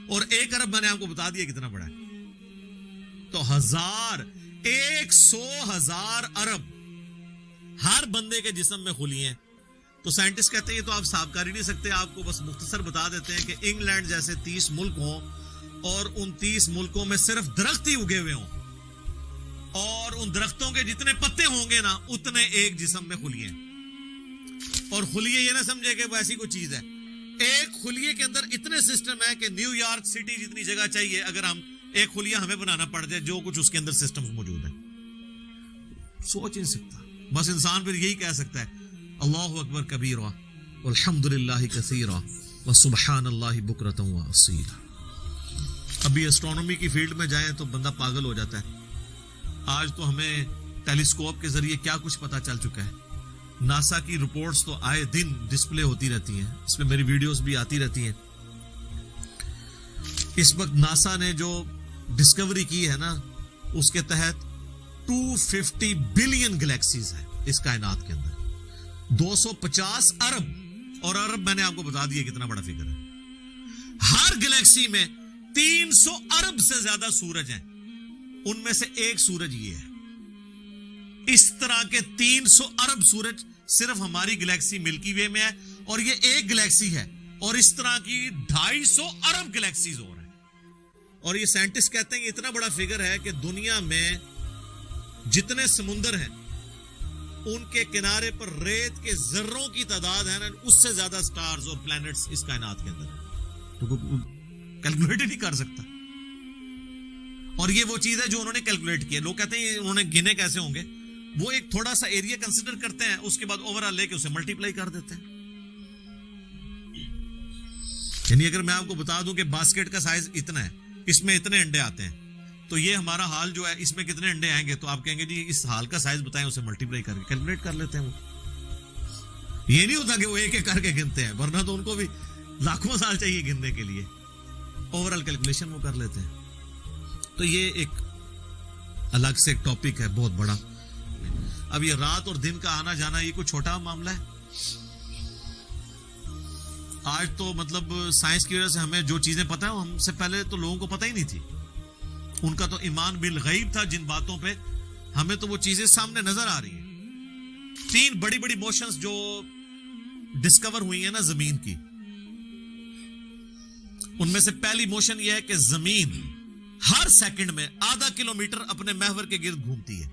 और 1 अरब मैंने आपको बता दिया कितना बड़ा है। तो 100,000 अरब हर बंदे के जिस्म में खुली हैं। तो साइंटिस्ट कहते हैं ये तो आप साफ कर ही नहीं सकते, आपको बस मुख्तसर बता देते हैं कि इंग्लैंड जैसे 30 मुल्क हों और उन 30 मुल्कों में सिर्फ दरख्त ही उगे हुए हों और उन दरख्तों के जितने पत्ते होंगे ना उतने एक जिस्म में खुलिए। और खुलिए ये ना समझे कि वो ऐसी कोई चीज है, एक खुलिए के अंदर इतने सिस्टम है कि न्यूयॉर्क सिटी जितनी जगह चाहिए अगर हम एक खुलिया हमें बनाना पड़ जाए, जो कुछ उसके अंदर सिस्टम मौजूद है, सोच नहीं सकता। बस इंसान फिर यही कह सकता है अल्लाहु अकबर कबीरा वल्हम्दुलिल्लाहि कसीरा व सुब्हानल्लाहि बुकरतन व असीला। अभी एस्ट्रोनॉमी की फील्ड में जाएं तो बंदा पागल हो जाता है। आज तो हमें टेलीस्कोप के जरिए क्या कुछ पता चल चुका है। नासा की रिपोर्ट्स तो आए दिन डिस्प्ले होती रहती हैं, इसमें मेरी वीडियोस भी आती रहती हैं। इस वक्त नासा ने जो डिस्कवरी की है ना, उसके तहत 250 बिलियन गैलेक्सीज है इस कायनात के अंदर, 250 अरब, और अरब मैंने आपको बता दिया कितना बड़ा फिगर है। हर गैलेक्सी में 300 अरब से ज्यादा सूरज हैं, उनमें से एक सूरज ये है। इस तरह के 300 अरब सूरज सिर्फ हमारी गैलेक्सी मिल्की वे में है और ये एक गैलेक्सी है, और इस तरह की 250 अरब गैलेक्सीज और हैं। और ये साइंटिस्ट कहते हैं इतना बड़ा फिगर है कि दुनिया में जितने समुंदर हैं उनके किनारे पर रेत के जर्रों की तादाद है ना, उससे ज्यादा स्टार्स और प्लैनेट्स इस कायनात के अंदर है। तो कैलकुलेट ही नहीं कर सकता। और ये वो चीज है जो उन्होंने कैलकुलेट की है। लोग कहते हैं उन्होंने गिने कैसे होंगे, वो एक थोड़ा सा एरिया कंसीडर करते हैं, उसके बाद ओवरऑल लेके उसे मल्टीप्लाई कर देते हैं। यानी अगर मैं आपको बता दूं कि बास्केट का साइज इतना है, इसमें इतने अंडे आते हैं, तो ये हमारा हाल जो है इसमें कितने अंडे आएंगे, तो आप कहेंगे जी इस हाल का साइज बताएं, उसे मल्टीप्लाई करके कैलकुलेट कर लेते हैं। वो ये नहीं होता कि वो एक एक करके गिनते हैं, वरना तो उनको भी लाखों साल चाहिए गिनने के लिए। ओवरऑल कैलकुलेशन वो कर लेते हैं। तो ये एक अलग से एक टॉपिक है बहुत बड़ा। अब ये रात और दिन का आना जाना ये कोई छोटा मामला है। आज तो मतलब साइंस की वजह से हमें जो चीजें पता है वो हमसे पहले तो लोगों को पता ही नहीं थी। उनका तो ईमान बिल गैब था जिन बातों पे, हमें तो वो चीजें सामने नजर आ रही हैं। 3 बड़ी बड़ी मोशंस जो डिस्कवर हुई है ना जमीन की, उनमें से पहली मोशन यह है कि जमीन हर सेकंड में आधा किलोमीटर अपने महवर के गिर्द घूमती है।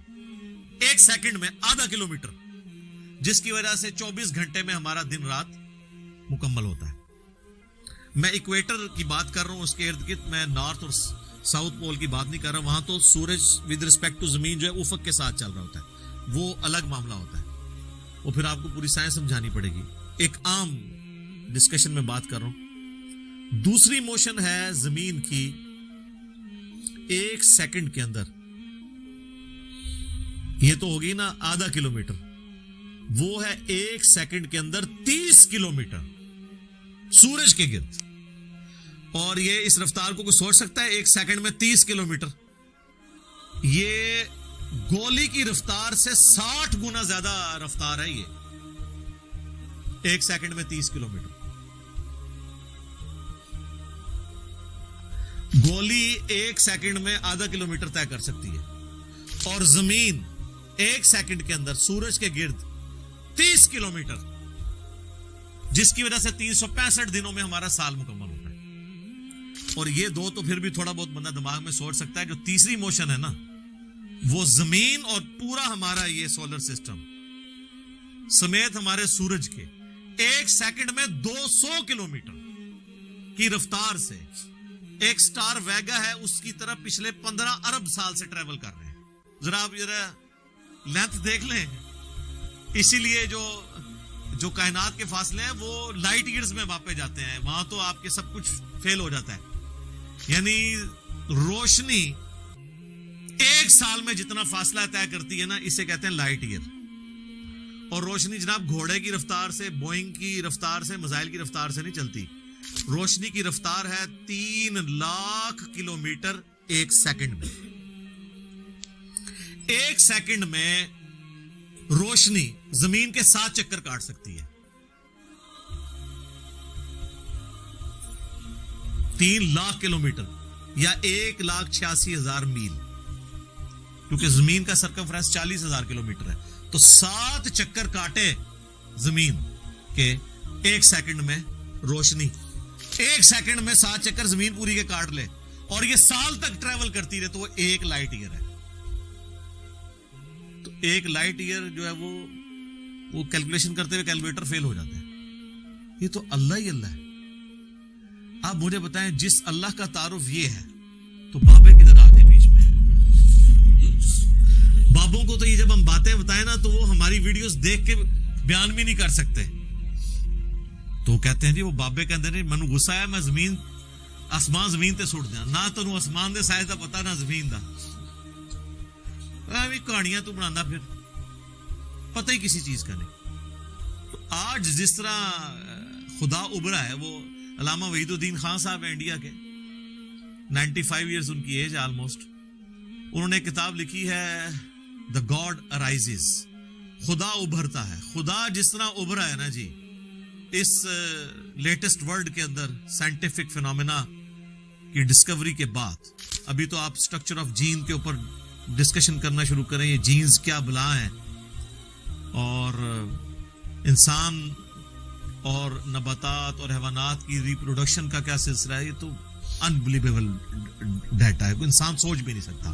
1 सेकंड में आधा किलोमीटर, जिसकी वजह से 24 घंटे में हमारा दिन रात मुकम्मल होता है। मैं इक्वेटर की बात कर रहा हूं, उसके इर्द गिर्द, मैं नॉर्थ और साउथ पोल की बात नहीं कर रहा। वहां तो सूरज विद रिस्पेक्ट टू जमीन जो है उफक के साथ चल रहा होता है, वो अलग मामला होता है। वो फिर आपको पूरी साइंस समझानी पड़ेगी। एक आम डिस्कशन में बात कर रहा हूं। दूसरी मोशन है जमीन की 1 सेकंड के अंदर, ये तो होगी ना आधा किलोमीटर, वो है 1 सेकंड के अंदर 30 किलोमीटर सूरज के गिर्द। और ये इस रफ्तार को कोई सोच सकता है 1 सेकंड में 30 किलोमीटर? ये गोली की रफ्तार से 60 गुना ज्यादा रफ्तार है ये, 1 सेकंड में 30 किलोमीटर। गोली 1 सेकंड में आधा किलोमीटर तय कर सकती है, और जमीन 1 सेकंड के अंदर सूरज के गिर्द 30 किलोमीटर, जिसकी वजह से 365 दिनों में हमारा साल मुकम्मल होता है। और ये दो तो फिर भी थोड़ा बहुत बंदा दिमाग में सोच सकता है। जो तीसरी मोशन है ना, वो जमीन और पूरा हमारा ये सोलर सिस्टम समेत हमारे सूरज के 1 सेकंड में 200 किलोमीटर की रफ्तार से, एक स्टार वेगा है उसकी तरफ पिछले 15 अरब साल से ट्रेवल कर रहे हैं। जरा आप लेंथ देख लें। इसीलिए जो कायनात के फासले हैं वो लाइट ईयर्स में मापे जाते हैं। वहां तो आपके सब कुछ फेल हो जाता है। यानी रोशनी 1 साल में जितना फासला तय करती है ना, इसे कहते हैं लाइट ईयर। और रोशनी जनाब घोड़े की रफ्तार से, बोइंग की रफ्तार से, मिसाइल की रफ्तार से नहीं चलती। रोशनी की रफ्तार है 3 लाख किलोमीटर 1 सेकंड में। 1 सेकंड में रोशनी जमीन के 7 चक्कर काट सकती है। 3 लाख किलोमीटर या 1,86,000 मील, क्योंकि जमीन का सरकमफ्रेंस 40,000 किलोमीटर है। तो 7 चक्कर काटे जमीन के 1 सेकंड में रोशनी, 1 सेकंड में 7 चक्कर जमीन पूरी के काट ले और ये साल तक ट्रेवल करती रहे, तो वो 1 लाइट ईयर है। तो 1 लाइट ईयर जो है वो कैलकुलेशन करते हुए कैलकुलेटर फेल हो जाता है। ये तो अल्लाह ही अल्लाह है। आप मुझे बताएं, जिस अल्लाह का तारुफ ये है, तो बाबे किधर आते बीच में? बाबों को तो ये जब हम बातें बताएं ना, तो वो हमारी वीडियोस देख के बयान भी नहीं कर सकते। तो कहते हैं जी वो बाबे कहते हैं मैनू गुस्सा आया, मैं जमीन आसमान जमीन ते सुट दिया ना, तेनू आसमान दे साइज का पता ना जमीन का, कहानियां तू बनाना, फिर पता ही किसी चीज का नहीं। तो आज जिस तरह खुदा उभरा है, वो अल्लामा वहीदुद्दीन खान साहब है इंडिया के, 95 ईयर्स उनकी एज ऑलमोस्ट। उन्होंने एक किताब लिखी है द गॉड अराइजेस, खुदा उभरता है। खुदा जिस तरह उभरा है ना जी, इस लेटेस्ट वर्ल्ड के अंदर साइंटिफिक फिनोमेना की डिस्कवरी के बाद, अभी तो आप स्ट्रक्चर ऑफ जीन के ऊपर डिस्कशन करना शुरू करें, ये जीन्स क्या बला है, और इंसान और नबातात और हैवानात की रिप्रोडक्शन का क्या सिलसिला है, ये तो अनबिलीवेबल डाटा है, कोई इंसान सोच भी नहीं सकता।